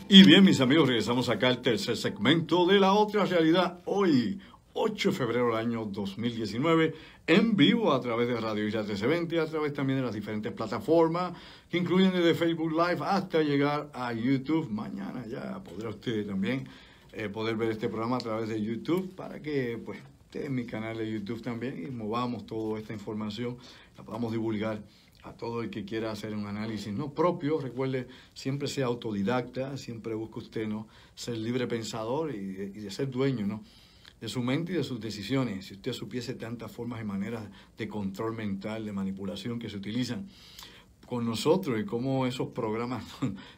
Y bien, mis amigos, regresamos acá al tercer segmento de La Otra Realidad. Hoy, 8 de febrero del año 2019, en vivo a través de Radio Isla 1320, a través también de las diferentes plataformas, que incluyen desde Facebook Live hasta llegar a YouTube. Mañana ya podrá usted también poder ver este programa a través de YouTube, para que, pues, esté en mi canal de YouTube también y movamos toda esta información, la podamos divulgar a todo el que quiera hacer un análisis no propio. Recuerde, siempre sea autodidacta, siempre busque usted, ¿no?, ser libre pensador y de ser dueño, ¿no?, de su mente y de sus decisiones. Si usted supiese tantas formas y maneras de control mental, de manipulación que se utilizan con nosotros y cómo esos programas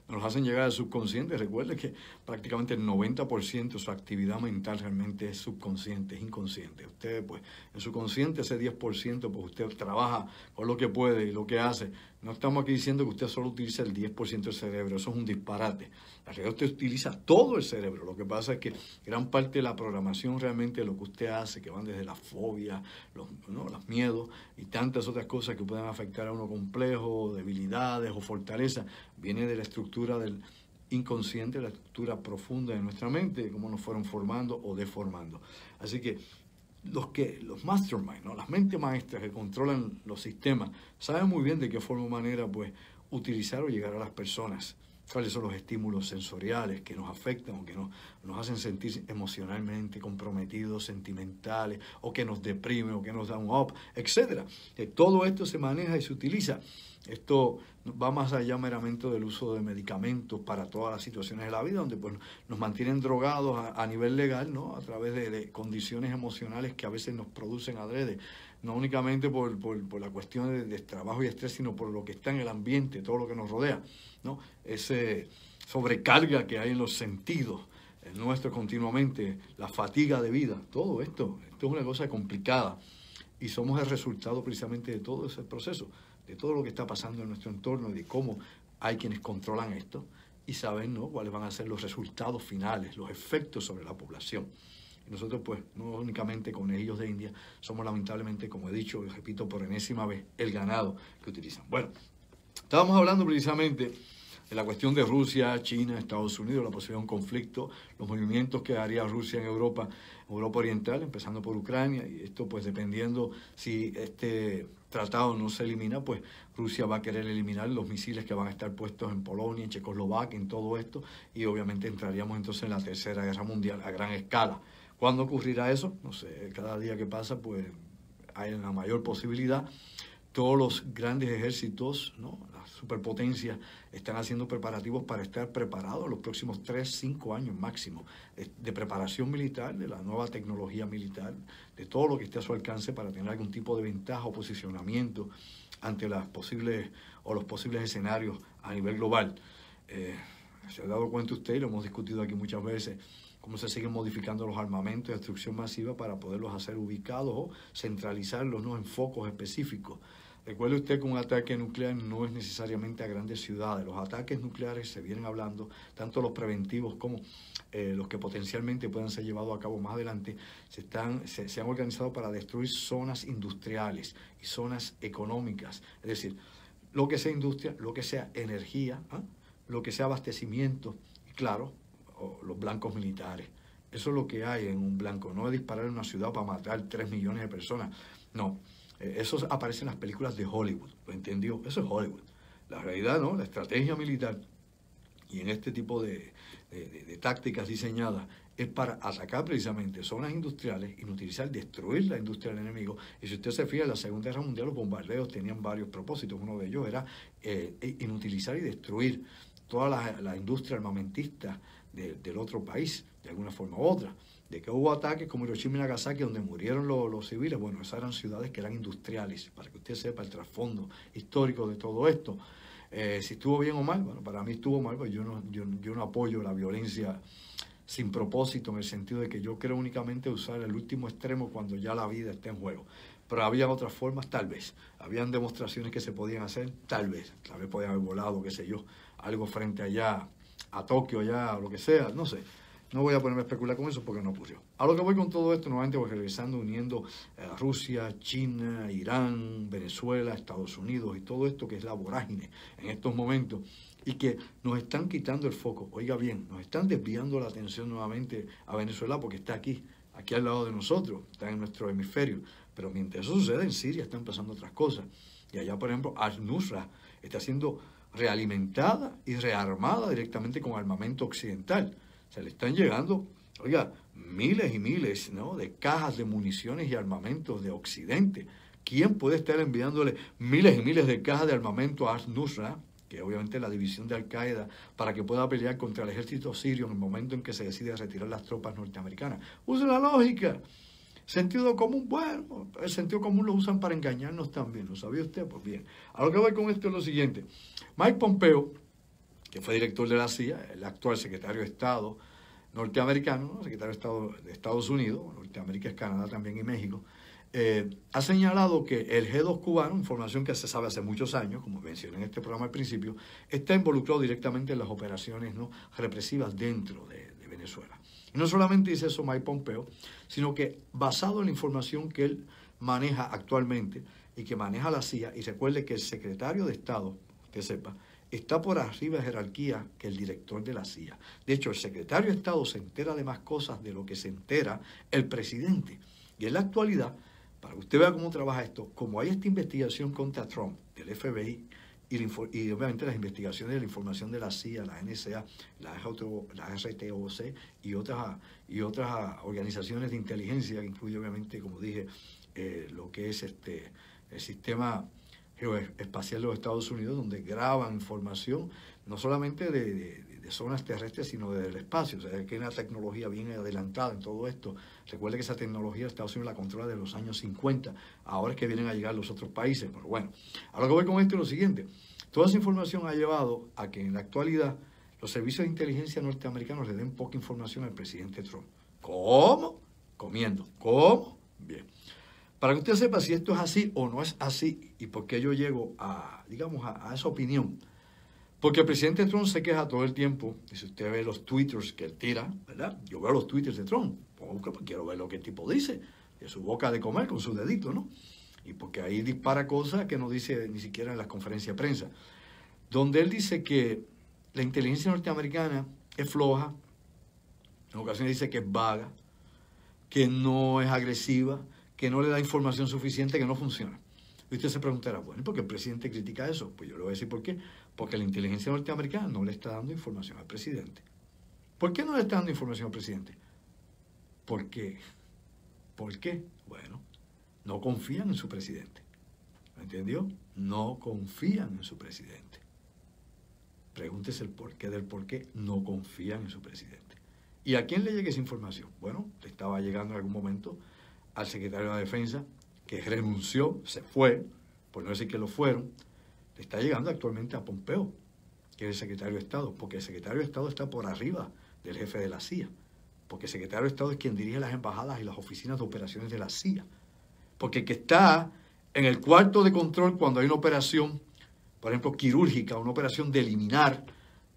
nos hacen llegar al subconsciente. Recuerde que prácticamente el 90% de su actividad mental realmente es subconsciente, es inconsciente. Usted, pues, en su consciente, ese 10%, pues usted trabaja con lo que puede y lo que hace. No estamos aquí diciendo que usted solo utiliza el 10% del cerebro, eso es un disparate. La realidad, usted utiliza todo el cerebro. Lo que pasa es que gran parte de la programación realmente de lo que usted hace, que van desde la fobia, los miedos y tantas otras cosas que pueden afectar a uno, complejo, debilidades o fortaleza, viene de la estructura del inconsciente, la estructura profunda de nuestra mente, cómo nos fueron formando o deformando. Así que los masterminds, ¿no?, las mentes maestras que controlan los sistemas, saben muy bien de qué forma o manera, pues, utilizar o llegar a las personas. Cuáles son los estímulos sensoriales que nos afectan o que nos hacen sentir emocionalmente comprometidos, sentimentales, o que nos deprimen o que nos dan un up, etc. Todo esto se maneja y se utiliza. Esto va más allá meramente del uso de medicamentos para todas las situaciones de la vida, donde, pues, nos mantienen drogados a nivel legal, ¿no?, a través de condiciones emocionales que a veces nos producen adrede, no únicamente por la cuestión de trabajo y estrés, sino por lo que está en el ambiente, todo lo que nos rodea, ¿no? Ese sobrecarga que hay en los sentidos nuestros continuamente, la fatiga de vida, todo esto es una cosa complicada, y somos el resultado precisamente de todo ese proceso, de todo lo que está pasando en nuestro entorno y de cómo hay quienes controlan esto y saben, ¿no?, cuáles van a ser los resultados finales, los efectos sobre la población. Y nosotros, pues, no únicamente conejillos de India, somos lamentablemente, como he dicho y repito por enésima vez, el ganado que utilizan. Bueno, estábamos hablando precisamente de la cuestión de Rusia, China, Estados Unidos, la posibilidad de un conflicto, los movimientos que haría Rusia en Europa Oriental, empezando por Ucrania, y esto, pues, dependiendo si este tratado no se elimina, pues Rusia va a querer eliminar los misiles que van a estar puestos en Polonia, en Checoslovaquia, en todo esto, y obviamente entraríamos entonces en la Tercera Guerra Mundial a gran escala. ¿Cuándo ocurrirá eso? No sé, cada día que pasa, pues, hay una mayor posibilidad. Todos los grandes ejércitos, ¿no?, las superpotencias, están haciendo preparativos para estar preparados los próximos 3, 5 años máximo, de preparación militar, de la nueva tecnología militar, de todo lo que esté a su alcance para tener algún tipo de ventaja o posicionamiento ante las posibles o los posibles escenarios a nivel global. Se ha dado cuenta usted, y lo hemos discutido aquí muchas veces, cómo se siguen modificando los armamentos de destrucción masiva para poderlos hacer ubicados o centralizarlos, ¿no?, en focos específicos. Recuerde usted que un ataque nuclear no es necesariamente a grandes ciudades. Los ataques nucleares se vienen hablando, tanto los preventivos como los que potencialmente puedan ser llevados a cabo más adelante, se han organizado para destruir zonas industriales y zonas económicas. Es decir, lo que sea industria, lo que sea energía, lo que sea abastecimiento, y claro, los blancos militares. Eso es lo que hay en un blanco. No es disparar en una ciudad para matar 3 millones de personas. No. Eso aparece en las películas de Hollywood. ¿Lo entendió? Eso es Hollywood. La realidad, ¿no?, la estrategia militar y en este tipo de tácticas diseñadas es para atacar precisamente zonas industriales, inutilizar, destruir la industria del enemigo. Y si usted se fija, en la Segunda Guerra Mundial los bombardeos tenían varios propósitos. Uno de ellos era inutilizar y destruir toda la industria armamentista del otro país, de alguna forma u otra. De que hubo ataques como Hiroshima y Nagasaki, donde murieron los civiles, bueno, esas eran ciudades que eran industriales, para que usted sepa el trasfondo histórico de todo esto. Si estuvo bien o mal, bueno, para mí estuvo mal, pues yo no apoyo la violencia sin propósito, en el sentido de que yo creo únicamente usar el último extremo cuando ya la vida está en juego. Pero había otras formas, tal vez. Habían demostraciones que se podían hacer, tal vez podían haber volado, qué sé yo, algo frente allá, a Tokio, allá, o lo que sea, no sé. No voy a ponerme a especular con eso porque no ocurrió. A lo que voy con todo esto, nuevamente voy regresando, uniendo a Rusia, China, Irán, Venezuela, Estados Unidos y todo esto que es la vorágine en estos momentos. y que nos están quitando el foco. Oiga bien, nos están desviando la atención nuevamente a Venezuela porque está aquí al lado de nosotros, está en nuestro hemisferio. Pero mientras eso sucede, en Siria están pasando otras cosas. Y allá, por ejemplo, Al-Nusra está siendo realimentada y rearmada directamente con armamento occidental. Se le están llegando, oiga, miles y miles, ¿no?, de cajas de municiones y armamentos de Occidente. ¿Quién puede estar enviándole miles y miles de cajas de armamento a Al-Nusra, que obviamente es la división de Al-Qaeda, para que pueda pelear contra el ejército sirio en el momento en que se decide retirar las tropas norteamericanas? Use la lógica. Sentido común, bueno, el sentido común lo usan para engañarnos también, ¿lo sabía usted? Pues bien, a lo que voy con esto es lo siguiente. Mike Pompeo, que fue director de la CIA, el actual secretario de Estado norteamericano, ¿no?, secretario de Estado de Estados Unidos, Norteamérica es Canadá también y México, ha señalado que el G2 cubano, información que se sabe hace muchos años, como mencioné en este programa al principio, está involucrado directamente en las operaciones, ¿no?, represivas dentro de Venezuela. Y no solamente dice eso Mike Pompeo, sino que basado en la información que él maneja actualmente y que maneja la CIA, y recuerde que el secretario de Estado, usted sepa, está por arriba de jerarquía que el director de la CIA. De hecho, el secretario de Estado se entera de más cosas de lo que se entera el presidente. Y en la actualidad, para que usted vea cómo trabaja esto, como hay esta investigación contra Trump, del FBI, y obviamente las investigaciones de la información de la CIA, la NSA, la RTOC y otras organizaciones de inteligencia, que incluye obviamente, como dije, lo que es el sistema geoespacial de los Estados Unidos, donde graban información no solamente de zonas terrestres, sino del espacio. O sea, que hay una tecnología bien adelantada en todo esto. Recuerde que esa tecnología Estados Unidos la controla de los años 50. Ahora es que vienen a llegar los otros países. Pero bueno, a lo que voy con esto es lo siguiente. Toda esa información ha llevado a que en la actualidad los servicios de inteligencia norteamericanos le den poca información al presidente Trump. ¿Cómo? Comiendo. ¿Cómo? Bien. Para que usted sepa si esto es así o no es así y por qué yo llego a, digamos, a esa opinión. Porque el presidente Trump se queja todo el tiempo, y si usted ve los twitters que él tira, ¿verdad? Yo veo los twitters de Trump, porque quiero ver lo que el tipo dice, de su boca de comer con su dedito, ¿no? Y porque ahí dispara cosas que no dice ni siquiera en las conferencias de prensa, donde él dice que la inteligencia norteamericana es floja, en ocasiones dice que es vaga, que no es agresiva, que no le da información suficiente, que no funciona. Y usted se preguntará, bueno, ¿y por qué el presidente critica eso? Pues yo le voy a decir por qué. Porque la inteligencia norteamericana no le está dando información al presidente. ¿Por qué no le está dando información al presidente? ¿Por qué? ¿Por qué? Bueno, no confían en su presidente. ¿Me entendió? No confían en su presidente. Pregúntese el porqué del por qué no confían en su presidente. ¿Y a quién le llega esa información? Bueno, le estaba llegando en algún momento al secretario de la Defensa, que renunció, se fue, por no decir que lo fueron. Le está llegando actualmente a Pompeo, que es el secretario de Estado, porque el secretario de Estado está por arriba del jefe de la CIA, porque el secretario de Estado es quien dirige las embajadas y las oficinas de operaciones de la CIA, porque el que está en el cuarto de control cuando hay una operación, por ejemplo, quirúrgica, una operación de eliminar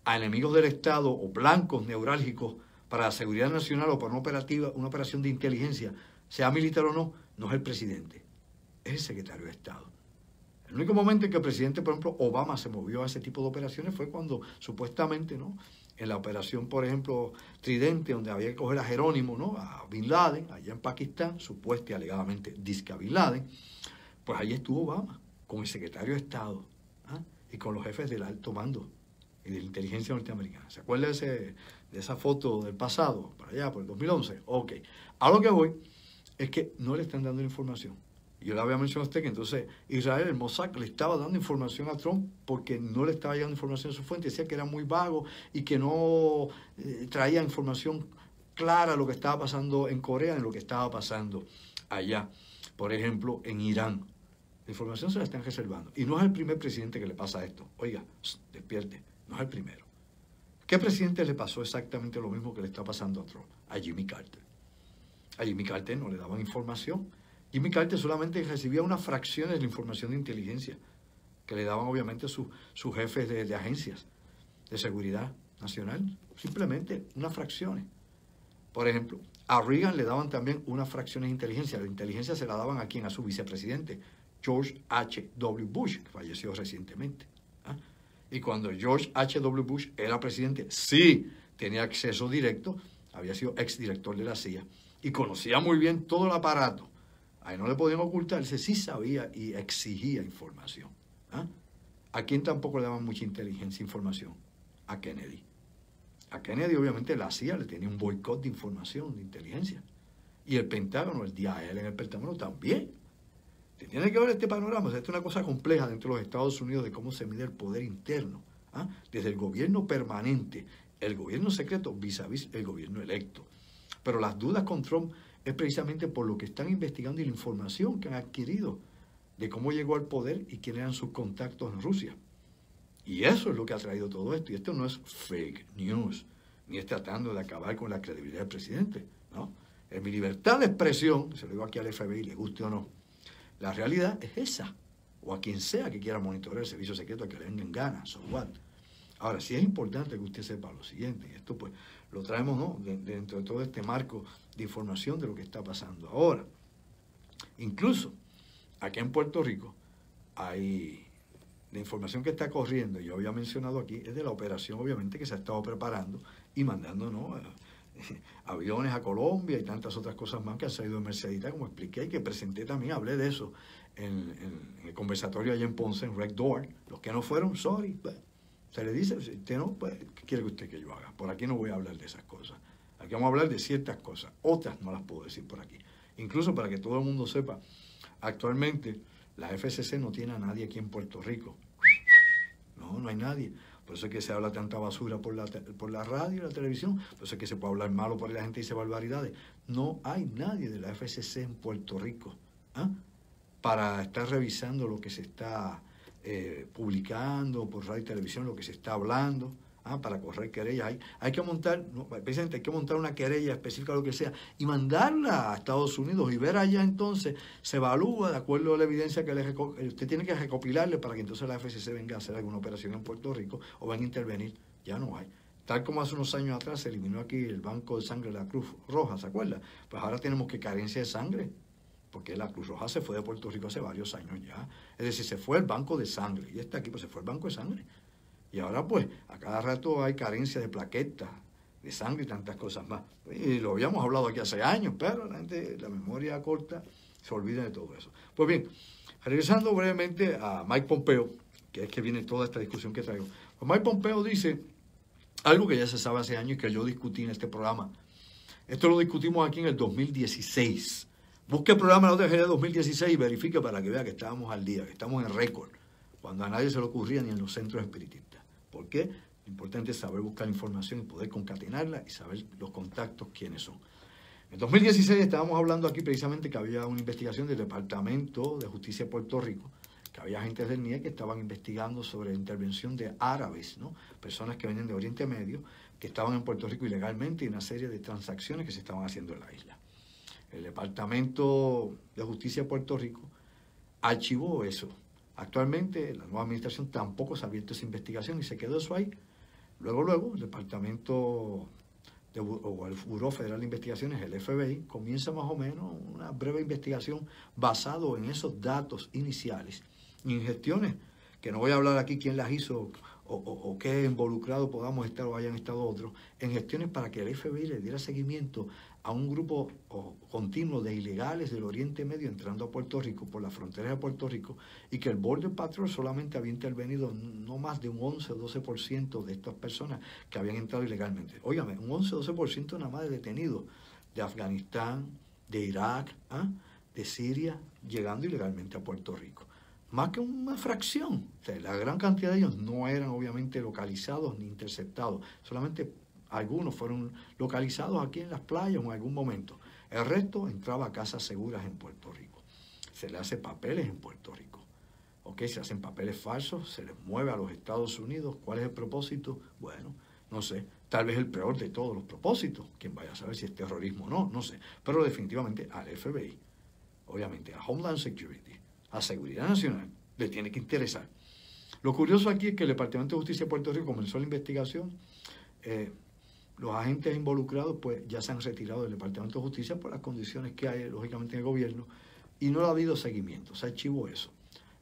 a enemigos del Estado o blancos neurálgicos para la seguridad nacional o para una operación de inteligencia, sea militar o no, no es el presidente, es el secretario de Estado. El único momento en que el presidente, por ejemplo, Obama se movió a ese tipo de operaciones fue cuando supuestamente, ¿no?, en la operación, por ejemplo, Tridente, donde había que coger a Jerónimo, ¿no?, a Bin Laden, allá en Pakistán, supuesta y alegadamente disque a Bin Laden, pues allí estuvo Obama con el secretario de Estado, ¿ah?, y con los jefes del alto mando y de la inteligencia norteamericana. ¿Se acuerda de esa foto del pasado, para allá, por el 2011? Ok. A lo que voy es que no le están dando la información. Yo le había mencionado a usted que entonces Israel, el Mossad, le estaba dando información a Trump porque no le estaba llegando información a su fuente. Decía que era muy vago y que no traía información clara de lo que estaba pasando en Corea, de lo que estaba pasando allá. Por ejemplo, en Irán. La información se la están reservando. Y no es el primer presidente que le pasa esto. Oiga, despierte, no es el primero. ¿Qué presidente le pasó exactamente lo mismo que le está pasando a Trump? A Jimmy Carter. A Jimmy Carter no le daban información. Jimmy Carter solamente recibía unas fracciones de la información de inteligencia que le daban obviamente sus jefes de agencias de seguridad nacional. Simplemente unas fracciones. Por ejemplo, a Reagan le daban también unas fracciones de inteligencia. La inteligencia se la daban a quién, a su vicepresidente, George H.W. Bush, que falleció recientemente. ¿Ah? Y cuando George H.W. Bush era presidente, sí tenía acceso directo, había sido exdirector de la CIA y conocía muy bien todo el aparato. Ahí no le podían ocultarse, sí sabía y exigía información. ¿Ah? ¿A quién tampoco le daban mucha inteligencia e información? A Kennedy. A Kennedy, obviamente, la CIA le tenía un boicot de información, de inteligencia. Y el Pentágono, el DIA en el Pentágono también. Se tiene que ver este panorama. O sea, esto es una cosa compleja dentro de los Estados Unidos de cómo se mide el poder interno. ¿Ah? Desde el gobierno permanente, el gobierno secreto, vis a vis el gobierno electo. Pero las dudas con Trump es precisamente por lo que están investigando y la información que han adquirido de cómo llegó al poder y quiénes eran sus contactos en Rusia. Y eso es lo que ha traído todo esto. Y esto no es fake news, ni es tratando de acabar con la credibilidad del presidente, ¿no? En mi libertad de expresión, se lo digo aquí al FBI, le guste o no, la realidad es esa. O a quien sea que quiera monitorear el servicio secreto, a que le den ganas, so what. Ahora, sí es importante que usted sepa lo siguiente, y esto pues lo traemos, ¿no?, dentro de todo este marco de información de lo que está pasando ahora. Incluso aquí en Puerto Rico hay la información que está corriendo, yo había mencionado aquí, es de la operación obviamente que se ha estado preparando y mandando, ¿no?, aviones a Colombia y tantas otras cosas más que han salido en Mercedita, como expliqué y que presenté también, hablé de eso en el conversatorio allá en Ponce, en Rec Door. Los que no fueron, sorry, pues, se le dice, si usted no, pues, ¿qué quiere que usted que yo haga? Por aquí no voy a hablar de esas cosas. Aquí vamos a hablar de ciertas cosas, otras no las puedo decir por aquí. Incluso para que todo el mundo sepa, actualmente la FCC no tiene a nadie aquí en Puerto Rico. No hay nadie. Por eso es que se habla tanta basura por la radio y la televisión. Por eso es que se puede hablar malo por ahí, la gente dice barbaridades. No hay nadie de la FCC en Puerto Rico, ¿ah?, para estar revisando lo que se está publicando por radio y televisión, lo que se está hablando, para correr querellas. Hay que montar, no, precisamente hay que montar una querella específica, lo que sea, y mandarla a Estados Unidos y ver allá entonces, se evalúa de acuerdo a la evidencia que usted tiene que recopilarle para que entonces la FCC venga a hacer alguna operación en Puerto Rico o venga a intervenir. Ya no hay. Tal como hace unos años atrás se eliminó aquí el Banco de Sangre de la Cruz Roja, ¿se acuerda? Pues ahora tenemos que carencia de sangre, porque la Cruz Roja se fue de Puerto Rico hace varios años ya. Es decir, se fue el banco de sangre, y este aquí pues se fue el banco de sangre. Y ahora pues a cada rato hay carencia de plaquetas, de sangre y tantas cosas más. Y lo habíamos hablado aquí hace años, pero la gente, la memoria corta, se olvida de todo eso. Pues bien, regresando brevemente a Mike Pompeo, que es que viene toda esta discusión que traigo. Pues Mike Pompeo dice algo que ya se sabe hace años y que yo discutí en este programa. Esto lo discutimos aquí en el 2016. Busque el programa de la OTG de 2016 y verifique para que vea que estábamos al día, que estamos en récord, cuando a nadie se le ocurría ni en los centros espiritistas. ¿Por qué? Lo importante es saber buscar información y poder concatenarla y saber los contactos quiénes son. En 2016 estábamos hablando aquí precisamente que había una investigación del Departamento de Justicia de Puerto Rico, que había agentes del NIE que estaban investigando sobre la intervención de árabes, ¿no?, personas que venían de Oriente Medio, que estaban en Puerto Rico ilegalmente y una serie de transacciones que se estaban haciendo en la isla. El Departamento de Justicia de Puerto Rico archivó eso. Actualmente la nueva administración tampoco se ha abierto esa investigación y se quedó eso ahí. Luego, el Departamento o el Buró Federal de Investigaciones, el FBI, comienza más o menos una breve investigación basado en esos datos iniciales y en gestiones, que no voy a hablar aquí quién las hizo o qué involucrado podamos estar o hayan estado otros, en gestiones para que el FBI le diera seguimiento a un grupo continuo de ilegales del Oriente Medio entrando a Puerto Rico, por las fronteras de Puerto Rico, y que el Border Patrol solamente había intervenido no más de un 11 o 12% de estas personas que habían entrado ilegalmente. Óigame, un 11 o 12% nada más de detenidos de Afganistán, de Irak, de Siria, llegando ilegalmente a Puerto Rico. Más que una fracción. O sea, la gran cantidad de ellos no eran obviamente localizados ni interceptados, solamente algunos fueron localizados aquí en las playas en algún momento. El resto entraba a casas seguras en Puerto Rico. Se le hace papeles en Puerto Rico. ¿Ok? Se hacen papeles falsos, se les mueve a los Estados Unidos. ¿Cuál es el propósito? Bueno, no sé. Tal vez el peor de todos los propósitos. Quién vaya a saber si es terrorismo o no, no sé. Pero definitivamente al FBI, obviamente a Homeland Security, a Seguridad Nacional, le tiene que interesar. Lo curioso aquí es que el Departamento de Justicia de Puerto Rico comenzó la investigación. Los agentes involucrados pues ya se han retirado del Departamento de Justicia por las condiciones que hay, lógicamente, en el gobierno, y no ha habido seguimiento, se archivó eso.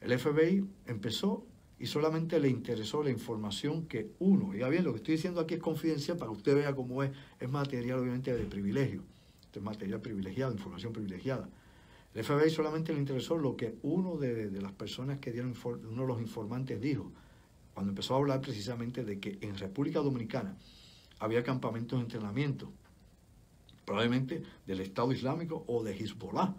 El FBI empezó y solamente le interesó la información que uno, ya bien, lo que estoy diciendo aquí es confidencial para que usted vea cómo es material obviamente de privilegio, esto es material privilegiado, información privilegiada. El FBI solamente le interesó lo que uno de las personas que dieron, uno de los informantes dijo, cuando empezó a hablar precisamente de que en República Dominicana había campamentos de entrenamiento, probablemente del Estado Islámico o de Hezbollah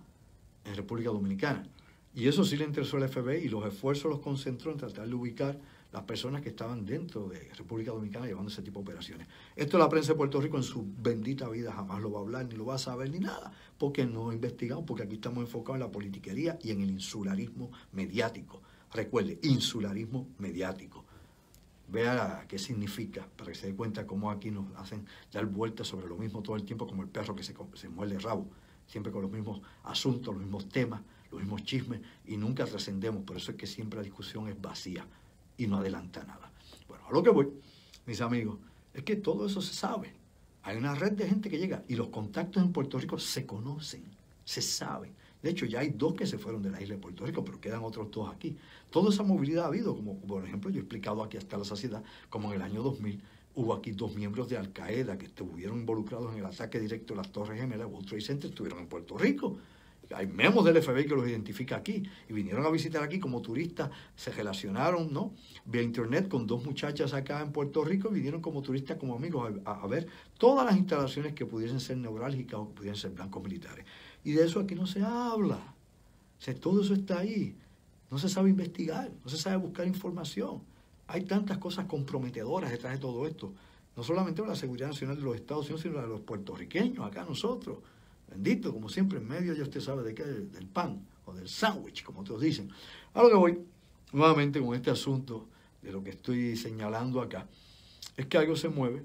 en República Dominicana. Y eso sí le interesó al FBI y los esfuerzos los concentró en tratar de ubicar las personas que estaban dentro de República Dominicana llevando ese tipo de operaciones. Esto la prensa de Puerto Rico en su bendita vida jamás lo va a hablar, ni lo va a saber, ni nada, porque no investigamos, porque aquí estamos enfocados en la politiquería y en el insularismo mediático. Recuerde, insularismo mediático. Vea qué significa, para que se dé cuenta cómo aquí nos hacen dar vueltas sobre lo mismo todo el tiempo, como el perro que se muerde el rabo, siempre con los mismos asuntos, los mismos temas, los mismos chismes, y nunca trascendemos. Por eso es que siempre la discusión es vacía y no adelanta nada. Bueno, a lo que voy, mis amigos, es que todo eso se sabe. Hay una red de gente que llega y los contactos en Puerto Rico se conocen, se saben. De hecho, ya hay 2 que se fueron de la isla de Puerto Rico, pero quedan otros 2 aquí. Toda esa movilidad ha habido, como por ejemplo yo he explicado aquí hasta la saciedad, como en el año 2000 hubo aquí 2 miembros de Al Qaeda que estuvieron involucrados en el ataque directo a las Torres Gemelas, World Trade Center, estuvieron en Puerto Rico. Hay memos del FBI que los identifica aquí y vinieron a visitar aquí como turistas, se relacionaron, ¿no?, vía internet con 2 muchachas acá en Puerto Rico y vinieron como turistas, como amigos, a ver todas las instalaciones que pudiesen ser neurálgicas o que pudieran ser blancos militares. Y de eso aquí no se habla. O sea, todo eso está ahí. No se sabe investigar, no se sabe buscar información. Hay tantas cosas comprometedoras detrás de todo esto. No solamente para la seguridad nacional de los Estados Unidos, sino de los puertorriqueños, acá nosotros. Bendito, como siempre, en medio ya usted sabe de qué, del pan o del sándwich, como otros dicen. A lo que voy, nuevamente con este asunto de lo que estoy señalando acá, es que algo se mueve.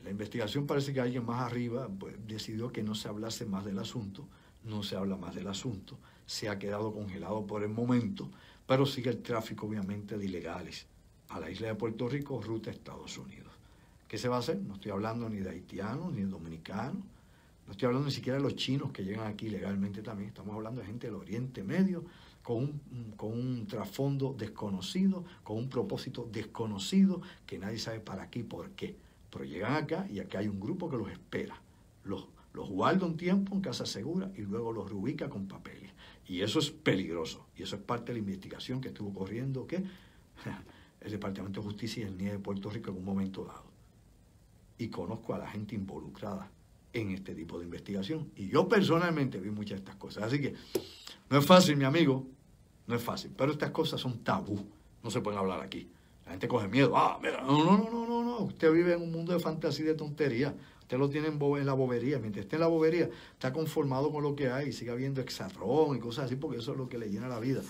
La investigación parece que alguien más arriba pues, decidió que no se hablase más del asunto. No se habla más del asunto. Se ha quedado congelado por el momento, pero sigue el tráfico, obviamente, de ilegales a la isla de Puerto Rico, ruta a Estados Unidos. ¿Qué se va a hacer? No estoy hablando ni de haitianos, ni de dominicanos. No estoy hablando ni siquiera de los chinos que llegan aquí legalmente también. Estamos hablando de gente del Oriente Medio con un trasfondo desconocido, con un propósito desconocido que nadie sabe para qué y por qué. Pero llegan acá y acá hay un grupo que los espera. Los guarda un tiempo en casa segura y luego los reubica con papeles. Y eso es peligroso. Y eso es parte de la investigación que estuvo corriendo que el Departamento de Justicia y el NIE de Puerto Rico en un momento dado. Y conozco a la gente involucrada en este tipo de investigación. Y yo personalmente vi muchas de estas cosas. Así que no es fácil, mi amigo, no es fácil. Pero estas cosas son tabú. No se pueden hablar aquí. La gente coge miedo. Mira, no. Usted vive en un mundo de fantasía y de tontería. Usted lo tiene en la bobería. Mientras esté en la bobería, está conformado con lo que hay y sigue habiendo exatrón y cosas así, porque eso es lo que le llena la vida.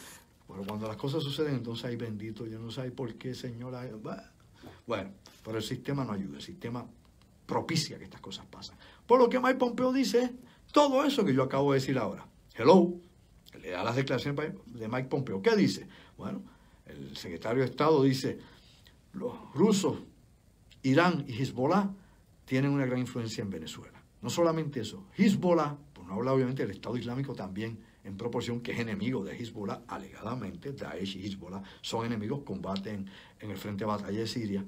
Pero cuando las cosas suceden, entonces, ay, bendito, yo no sé por qué, señora. Bueno, pero el sistema no ayuda. El sistema propicia que estas cosas pasen. Por lo que Mike Pompeo dice todo eso que yo acabo de decir ahora. Hello, le da las declaraciones de Mike Pompeo. ¿Qué dice? Bueno, el secretario de Estado dice, los rusos, Irán y Hezbollah tienen una gran influencia en Venezuela. No solamente eso, Hezbollah, pues no habla obviamente del Estado Islámico también, en proporción que es enemigo de Hezbollah, alegadamente, Daesh y Hezbollah son enemigos, combaten en el frente de batalla de Siria.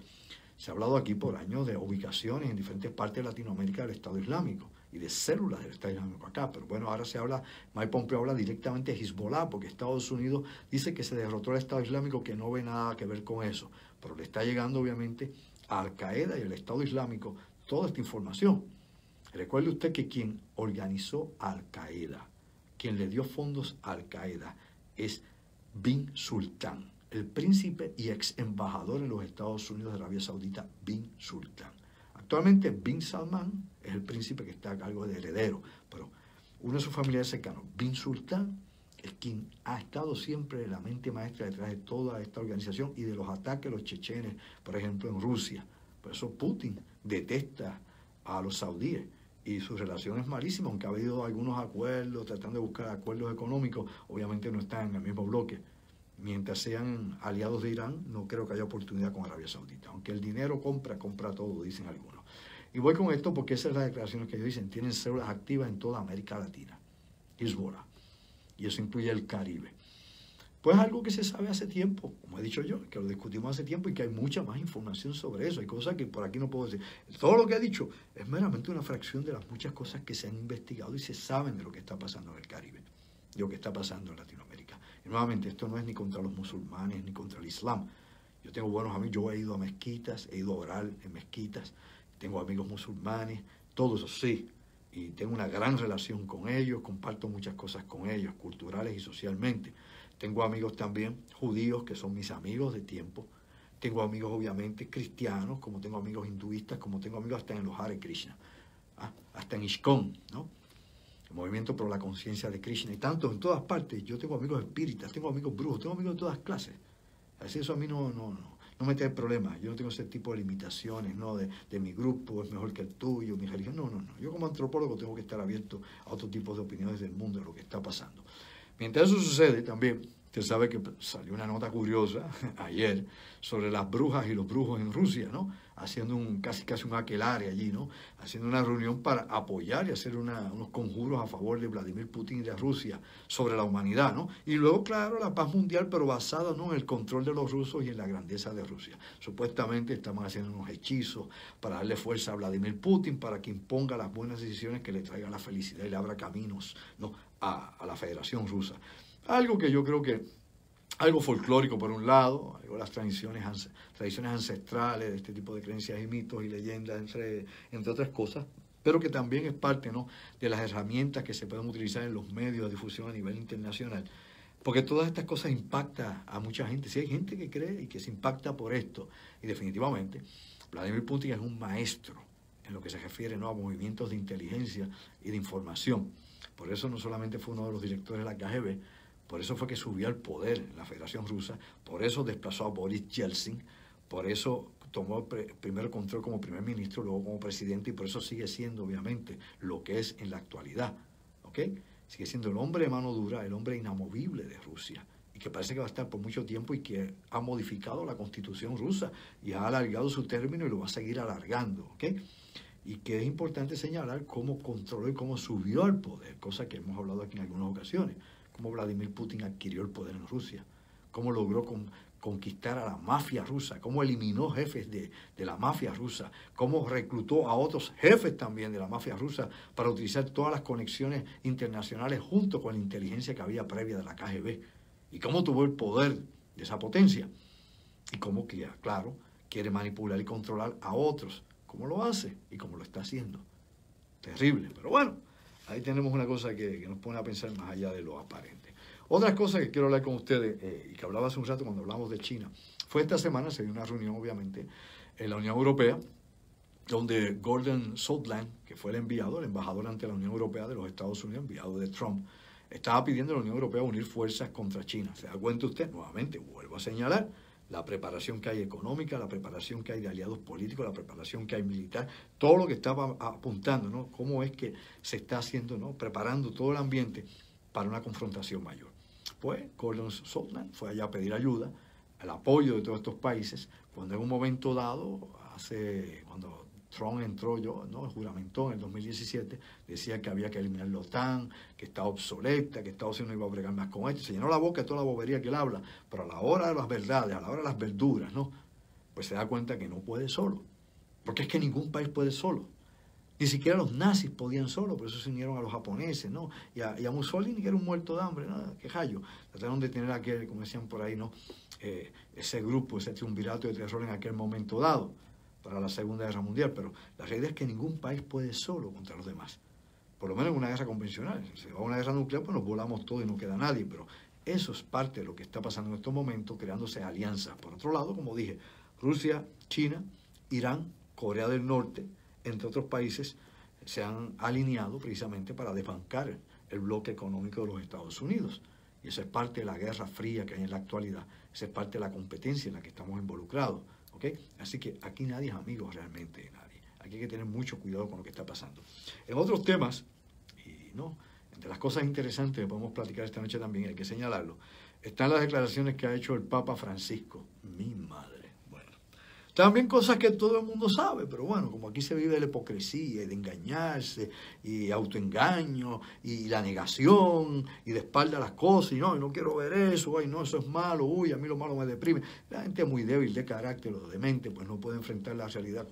Se ha hablado aquí por años de ubicaciones en diferentes partes de Latinoamérica del Estado Islámico y de células del Estado Islámico acá. Pero bueno, ahora se habla, Mike Pompeo habla directamente de Hezbollah, porque Estados Unidos dice que se derrotó el Estado Islámico, que no ve nada que ver con eso. Pero le está llegando obviamente a Al Qaeda y al Estado Islámico toda esta información. Recuerde usted que quien organizó Al Qaeda, quien le dio fondos a Al Qaeda, es Bin Sultan, el príncipe y ex embajador en los Estados Unidos de Arabia Saudita, Bin Sultan. Actualmente Bin Salman es el príncipe que está a cargo de heredero, pero uno de sus familiares cercanos, Bin Sultan, es quien ha estado siempre la mente maestra detrás de toda esta organización y de los ataques a los chechenes, por ejemplo, en Rusia. Por eso Putin detesta a los saudíes y su relación es malísima, aunque ha habido algunos acuerdos, tratando de buscar acuerdos económicos, obviamente no están en el mismo bloque. Mientras sean aliados de Irán, no creo que haya oportunidad con Arabia Saudita. Aunque el dinero compra todo, dicen algunos. Y voy con esto porque esas son las declaraciones que ellos dicen. Tienen células activas en toda América Latina, Hezbollah. Y eso incluye el Caribe. Pues algo que se sabe hace tiempo, como he dicho yo, que lo discutimos hace tiempo y que hay mucha más información sobre eso. Hay cosas que por aquí no puedo decir. Todo lo que he dicho es meramente una fracción de las muchas cosas que se han investigado y se saben de lo que está pasando en el Caribe, de lo que está pasando en Latinoamérica. Y nuevamente, esto no es ni contra los musulmanes ni contra el Islam. Yo tengo buenos amigos, yo he ido a mezquitas, he ido a orar en mezquitas, tengo amigos musulmanes, todo eso sí. Y tengo una gran relación con ellos, comparto muchas cosas con ellos, culturales y socialmente. Tengo amigos también judíos que son mis amigos de tiempo. Tengo amigos obviamente cristianos, como tengo amigos hinduistas, como tengo amigos hasta en los Hare Krishna, hasta en ISKCON, ¿no? El movimiento por la conciencia de Krishna y tantos en todas partes. Yo tengo amigos espíritas, tengo amigos brujos, tengo amigos de todas clases. Así eso a mí no me trae problemas. Yo no tengo ese tipo de limitaciones, ¿no? De mi grupo es mejor que el tuyo, mi religión. No. Yo como antropólogo tengo que estar abierto a otro tipo de opiniones del mundo, de lo que está pasando. Mientras eso sucede, también, usted sabe que salió una nota curiosa ayer sobre las brujas y los brujos en Rusia, ¿no? Haciendo casi un aquelarre allí, ¿no? Haciendo una reunión para apoyar y hacer unos conjuros a favor de Vladimir Putin y de Rusia sobre la humanidad, ¿no? Y luego, claro, la paz mundial, pero basada, ¿no?, en el control de los rusos y en la grandeza de Rusia. Supuestamente estamos haciendo unos hechizos para darle fuerza a Vladimir Putin, para que imponga las buenas decisiones que le traigan la felicidad y le abra caminos, ¿no?, a la Federación Rusa. Algo que yo creo que, algo folclórico por un lado, algo de las tradiciones ancestrales de este tipo de creencias y mitos y leyendas, entre otras cosas, pero que también es parte, ¿no?, de las herramientas que se pueden utilizar en los medios de difusión a nivel internacional, porque todas estas cosas impactan a mucha gente. Si hay gente que cree y que se impacta por esto, y definitivamente Vladimir Putin es un maestro en lo que se refiere, ¿no?, a movimientos de inteligencia y de información. Por eso no solamente fue uno de los directores de la KGB, por eso fue que subió al poder en la Federación Rusa, por eso desplazó a Boris Yeltsin, por eso tomó primero control como primer ministro, luego como presidente, y por eso sigue siendo, obviamente, lo que es en la actualidad, ¿ok? Sigue siendo el hombre de mano dura, el hombre inamovible de Rusia, y que parece que va a estar por mucho tiempo y que ha modificado la constitución rusa y ha alargado su término y lo va a seguir alargando, ¿ok? Y que es importante señalar cómo controló y cómo subió al poder, cosa que hemos hablado aquí en algunas ocasiones, cómo Vladimir Putin adquirió el poder en Rusia, cómo logró conquistar a la mafia rusa, cómo eliminó jefes de la mafia rusa, cómo reclutó a otros jefes también de la mafia rusa para utilizar todas las conexiones internacionales junto con la inteligencia que había previa de la KGB, y cómo tuvo el poder de esa potencia, y cómo, claro, quiere manipular y controlar a otros. ¿Cómo lo hace? Y cómo lo está haciendo. Terrible, pero bueno, ahí tenemos una cosa que nos pone a pensar más allá de lo aparente. Otra cosa que quiero hablar con ustedes, y que hablaba hace un rato cuando hablamos de China, fue esta semana, se dio una reunión, obviamente, en la Unión Europea, donde Gordon Sondland, que fue el embajador ante la Unión Europea de los Estados Unidos, enviado de Trump, estaba pidiendo a la Unión Europea unir fuerzas contra China. ¿Se da cuenta usted? Nuevamente, vuelvo a señalar la preparación que hay económica, la preparación que hay de aliados políticos, la preparación que hay militar, todo lo que estaba apuntando, ¿no? Cómo es que se está haciendo, ¿no?, preparando todo el ambiente para una confrontación mayor. Pues Gordon Sondland fue allá a pedir ayuda, el apoyo de todos estos países, cuando en un momento dado, cuando Trump entró, juramentó en el 2017, decía que había que eliminar la OTAN, que estaba obsoleta, que Estados Unidos no iba a bregar más con esto. Se llenó la boca de toda la bobería que él habla, pero a la hora de las verdades, a la hora de las verduras, ¿no?, pues se da cuenta que no puede solo. Porque es que ningún país puede solo. Ni siquiera los nazis podían solo, por eso se unieron a los japoneses, ¿no? Y a Mussolini, que era un muerto de hambre, ¿no? Qué jallo. Trataron de tener aquel, como decían por ahí, ¿no?, ese grupo, ese triunvirato de terror en aquel momento dado, para la Segunda Guerra Mundial, pero la realidad es que ningún país puede solo contra los demás, por lo menos en una guerra convencional. Si va a una guerra nuclear, pues nos volamos todos y no queda nadie, pero eso es parte de lo que está pasando en estos momentos, creándose alianzas. Por otro lado, como dije, Rusia, China, Irán, Corea del Norte, entre otros países, se han alineado precisamente para desbancar el bloque económico de los Estados Unidos. Y esa es parte de la guerra fría que hay en la actualidad, esa es parte de la competencia en la que estamos involucrados. ¿Okay? Así que aquí nadie es amigo realmente de nadie. Aquí hay que tener mucho cuidado con lo que está pasando. En otros temas, y no, entre las cosas interesantes que podemos platicar esta noche también, hay que señalarlo, están las declaraciones que ha hecho el Papa Francisco. Mi madre. Bueno, También cosas que todo el mundo sabe, pero bueno, como aquí se vive de la hipocresía y de engañarse y autoengaño y la negación y de espalda las cosas y no quiero ver eso, ay no, eso es malo, uy, a mí lo malo me deprime. La gente muy débil de carácter o de mente pues no puede enfrentar la realidad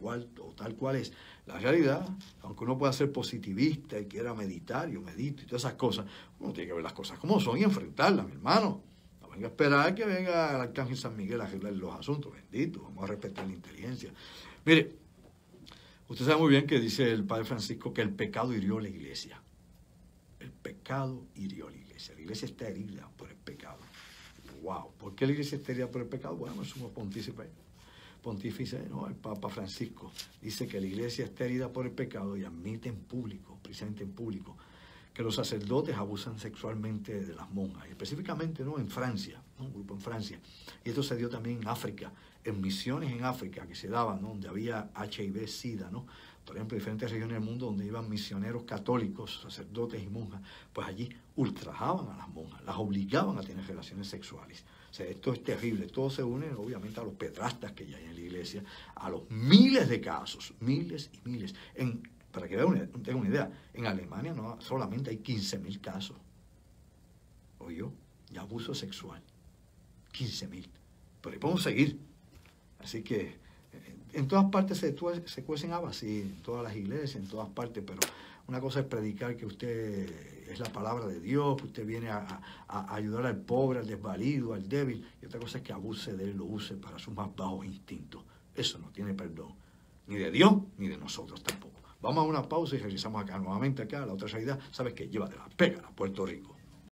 tal cual es. La realidad, aunque uno pueda ser positivista y quiera meditar, yo medito y todas esas cosas, uno tiene que ver las cosas como son y enfrentarlas, mi hermano. Venga a esperar que venga el Arcángel San Miguel a arreglar los asuntos, bendito, vamos a respetar la inteligencia. Mire, usted sabe muy bien que dice el Padre Francisco que el pecado hirió la iglesia. El pecado hirió la iglesia. La iglesia está herida por el pecado. Wow, ¿por qué la iglesia está herida por el pecado? Bueno, el sumo pontífice, ¿no? El Papa Francisco dice que la iglesia está herida por el pecado y admite en público, precisamente en público, que los sacerdotes abusan sexualmente de las monjas, específicamente ¿no? en Francia, ¿no? Un grupo en Francia. Y esto se dio también en África, en misiones en África que se daban, ¿no? Donde había HIV, SIDA, ¿no? Por ejemplo, en diferentes regiones del mundo donde iban misioneros católicos, sacerdotes y monjas, pues allí ultrajaban a las monjas, las obligaban a tener relaciones sexuales. O sea, esto es terrible. Todo se une, obviamente, a los pedrastas que ya hay en la iglesia, a los miles de casos, miles y miles. Para que tengan una idea, en Alemania no solamente hay 15.000 casos, ¿oyó? De abuso sexual. 15.000. Pero ahí podemos seguir. Así que en todas partes se cuecen habas, sí, en todas las iglesias, en todas partes, pero una cosa es predicar que usted es la palabra de Dios, que usted viene a ayudar al pobre, al desvalido, al débil, y otra cosa es que abuse de él, lo use para sus más bajos instintos. Eso no tiene perdón, ni de Dios, ni de nosotros tampoco. Vamos a una pausa y regresamos acá nuevamente a la otra realidad. ¿Sabes qué? Llévatela, pégala a Puerto Rico.